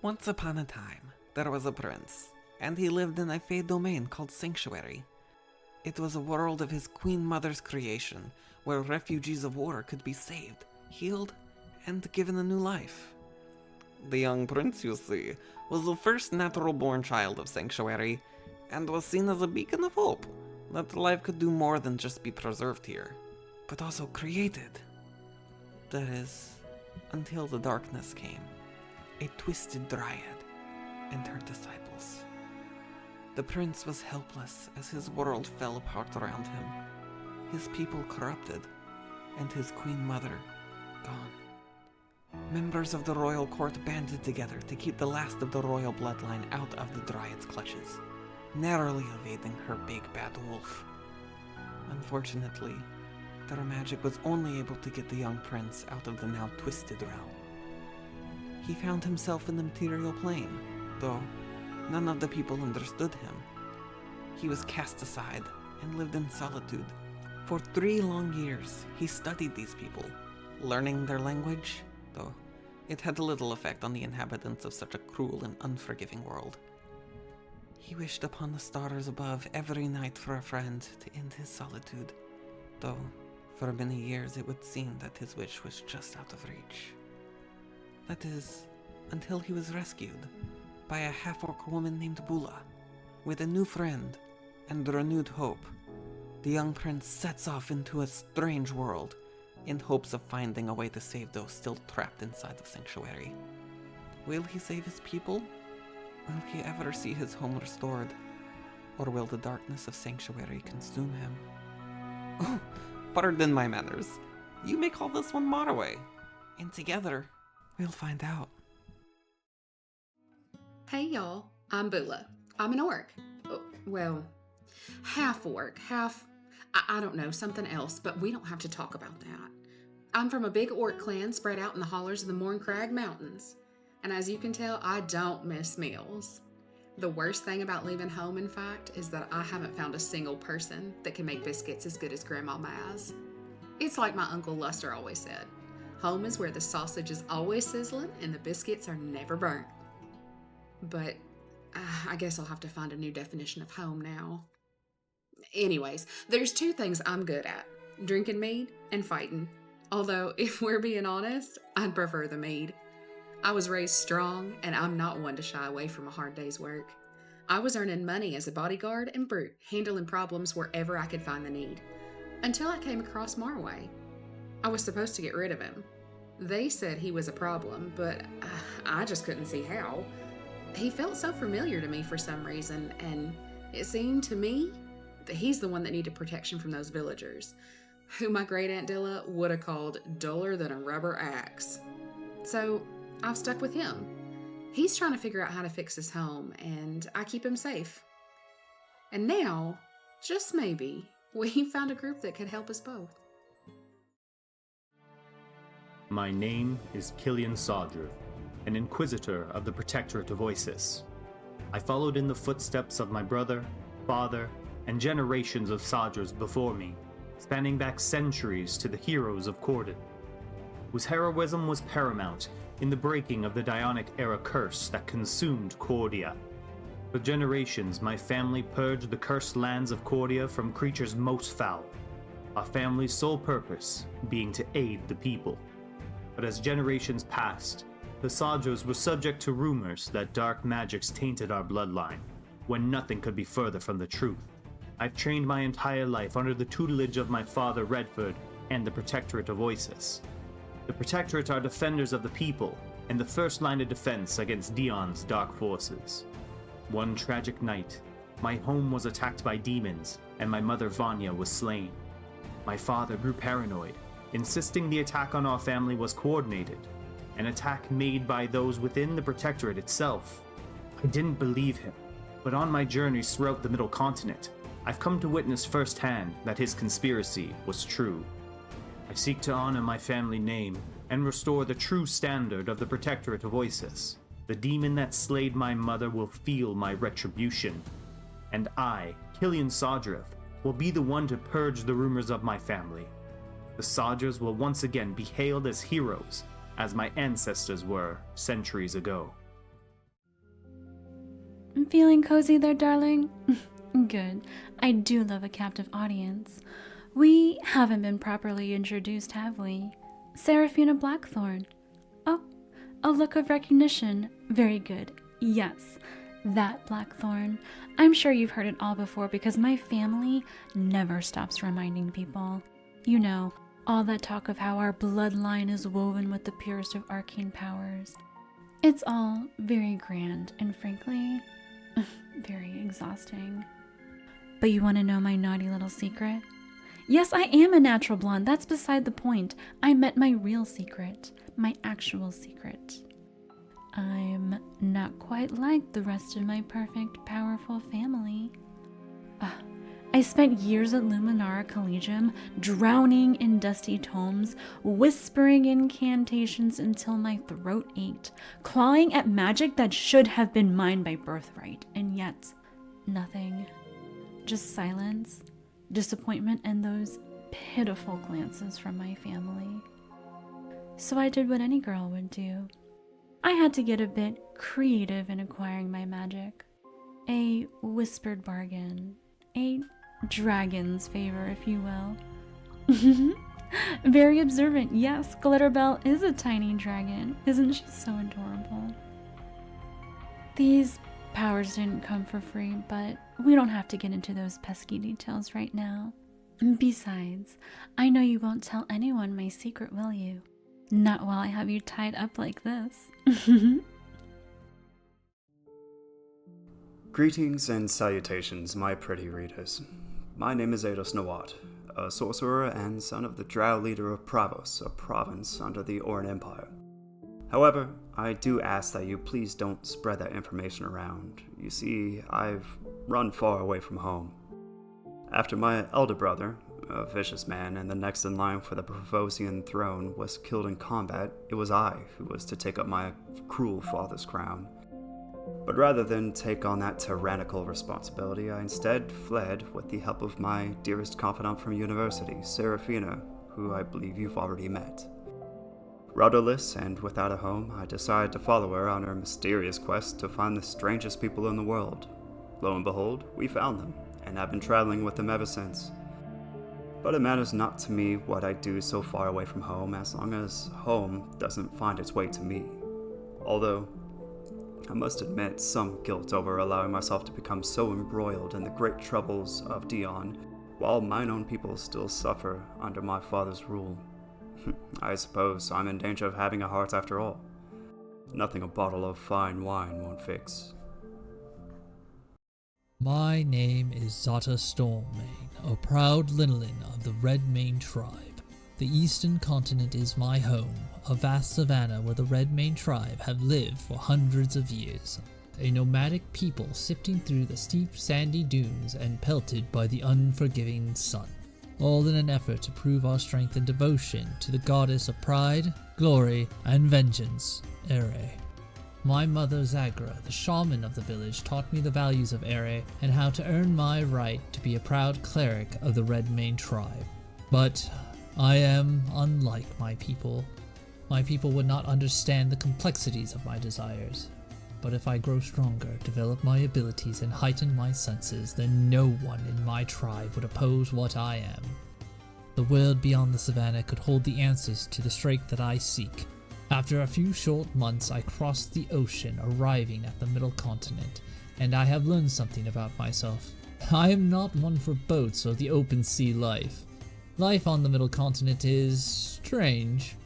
Once upon a time, there was a prince, and he lived in a fey domain called Sanctuary. It was a world of his queen mother's creation, where refugees of war could be saved, healed, and given a new life. The young prince, you see, was the first natural-born child of Sanctuary, and was seen as a beacon of hope, that life could do more than just be preserved here, but also created. That is, until the darkness came, a twisted dryad, and her disciples. The prince was helpless as his world fell apart around him, his people corrupted, and his queen mother gone. Members of the royal court banded together to keep the last of the royal bloodline out of the dryad's clutches, narrowly evading her big bad wolf. Unfortunately, their magic was only able to get the young prince out of the now twisted realm. He found himself in the material plane, though none of the people understood him. He was cast aside and lived in solitude. For 3 long years, he studied these people, learning their language, though it had little effect on the inhabitants of such a cruel and unforgiving world. He wished upon the stars above every night for a friend to end his solitude, though for many years it would seem that his wish was just out of reach. That is, until he was rescued by a half-orc woman named Bula. With a new friend and renewed hope, the young prince sets off into a strange world in hopes of finding a way to save those still trapped inside the Sanctuary. Will he save his people? Will he ever see his home restored? Or will the darkness of Sanctuary consume him? Oh, pardon my manners. You may call this one Moraway, and together we'll find out. Hey y'all, I'm Bula. I'm an orc. Well, half orc, half, I don't know, something else, but we don't have to talk about that. I'm from a big orc clan spread out in the hollers of the Morncrag Mountains. And as you can tell, I don't miss meals. The worst thing about leaving home, in fact, is that I haven't found a single person that can make biscuits as good as Grandma Maz. It's like my Uncle Luster always said, home is where the sausage is always sizzling and the biscuits are never burnt. But I guess I'll have to find a new definition of home now. Anyways, there's 2 things I'm good at, drinking mead and fighting. Although, if we're being honest, I'd prefer the mead. I was raised strong, and I'm not one to shy away from a hard day's work. I was earning money as a bodyguard and brute, handling problems wherever I could find the need. Until I came across Marway. I was supposed to get rid of him. They said he was a problem, but I just couldn't see how. He felt so familiar to me for some reason, and it seemed to me that he's the one that needed protection from those villagers, who my great Aunt Dilla would have called duller than a rubber axe. So I've stuck with him. He's trying to figure out how to fix his home, and I keep him safe. And now, just maybe, we found a group that could help us both. My name is Killian Sodrew, an Inquisitor of the Protectorate of Oasis. I followed in the footsteps of my brother, father, and generations of Sodrers before me, spanning back centuries to the heroes of Corden, whose heroism was paramount in the breaking of the Dionic era curse that consumed Cordia. For generations, my family purged the cursed lands of Cordia from creatures most foul, our family's sole purpose being to aid the people. But as generations passed, the Sodrers were subject to rumors that dark magics tainted our bloodline, when nothing could be further from the truth. I've trained my entire life under the tutelage of my father Redford and the Protectorate of Oasis. The Protectorate are defenders of the people, and the first line of defense against Dion's dark forces. One tragic night, my home was attacked by demons, and my mother Vanya was slain. My father grew paranoid, insisting the attack on our family was coordinated, an attack made by those within the Protectorate itself. I didn't believe him, but on my journeys throughout the Middle Continent, I've come to witness firsthand that his conspiracy was true. I seek to honor my family name and restore the true standard of the Protectorate of Oasis. The demon that slayed my mother will feel my retribution, and I, Killian Sodrew, will be the one to purge the rumors of my family. The Sodrers will once again be hailed as heroes, as my ancestors were centuries ago. Feeling cozy there, darling? Good. I do love a captive audience. We haven't been properly introduced, have we? Seraphina Blackthorn. Oh, a look of recognition. Very good. Yes, that Blackthorn. I'm sure you've heard it all before because my family never stops reminding people. You know, all that talk of how our bloodline is woven with the purest of arcane powers. It's all very grand and frankly, very exhausting. But you want to know my naughty little secret? Yes, I am a natural blonde. That's beside the point. I met my real secret, my actual secret. I'm not quite like the rest of my perfect, powerful family. I spent years at Luminara Collegium, drowning in dusty tomes, whispering incantations until my throat ached, clawing at magic that should have been mine by birthright, and yet nothing. Just silence, disappointment, and those pitiful glances from my family. So I did what any girl would do. I had to get a bit creative in acquiring my magic. A whispered bargain. A dragon's favor, if you will. Very observant. Yes, Glitterbell is a tiny dragon. Isn't she so adorable? These powers didn't come for free, but we don't have to get into those pesky details right now. Besides, I know you won't tell anyone my secret, will you? Not while I have you tied up like this. Greetings and salutations, my pretty readers. My name is Ados Nawat, a sorcerer and son of the drow leader of Pravos, a province under the Oran Empire. However, I do ask that you please don't spread that information around. You see, I've run far away from home. After my elder brother, a vicious man and the next in line for the Pravosian throne, was killed in combat, it was I who was to take up my cruel father's crown. But rather than take on that tyrannical responsibility, I instead fled with the help of my dearest confidant from university, Seraphina, who I believe you've already met. Rudderless and without a home, I decided to follow her on her mysterious quest to find the strangest people in the world. Lo and behold, we found them, and I've been traveling with them ever since. But it matters not to me what I do so far away from home, as long as home doesn't find its way to me. Although, I must admit some guilt over allowing myself to become so embroiled in the great troubles of Dion, while mine own people still suffer under my father's rule. I suppose I'm in danger of having a heart after all. Nothing a bottle of fine wine won't fix. My name is Zata Stormmane, a proud lineal of the Redmane tribe. The eastern continent is my home, a vast savanna where the Redmane tribe have lived for hundreds of years. A nomadic people sifting through the steep sandy dunes and pelted by the unforgiving sun. All in an effort to prove our strength and devotion to the goddess of pride, glory, and vengeance, Ere. My mother Zagra, the shaman of the village, taught me the values of Ere and how to earn my right to be a proud cleric of the Redmane tribe. But I am unlike my people. My people would not understand the complexities of my desires. But if I grow stronger, develop my abilities, and heighten my senses, then no one in my tribe would oppose what I am. The world beyond the savannah could hold the answers to the strength that I seek. After a few short months, I crossed the ocean, arriving at the middle continent, and I have learned something about myself. I am not one for boats or the open sea life. Life on the middle continent is strange.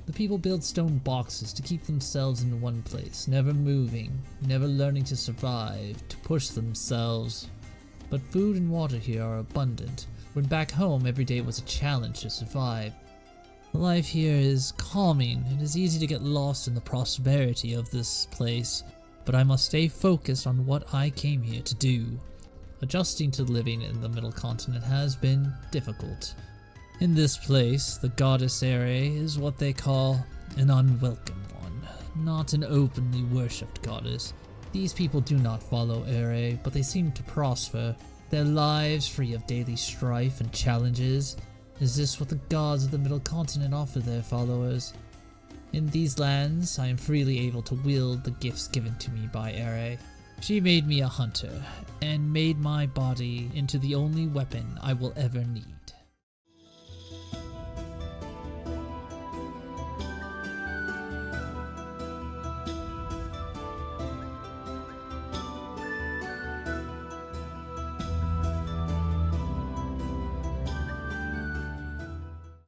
The people build stone boxes to keep themselves in one place, never moving, never learning to survive, to push themselves. But food and water here are abundant, when back home every day was a challenge to survive. Life here is calming. It is easy to get lost in the prosperity of this place, but I must stay focused on what I came here to do. Adjusting to living in the middle continent has been difficult. In this place, the goddess Ere is what they call an unwelcome one, not an openly worshipped goddess. These people do not follow Ere, but they seem to prosper, their lives free of daily strife and challenges. Is this what the gods of the middle continent offer their followers? In these lands, I am freely able to wield the gifts given to me by Ere. She made me a hunter, and made my body into the only weapon I will ever need.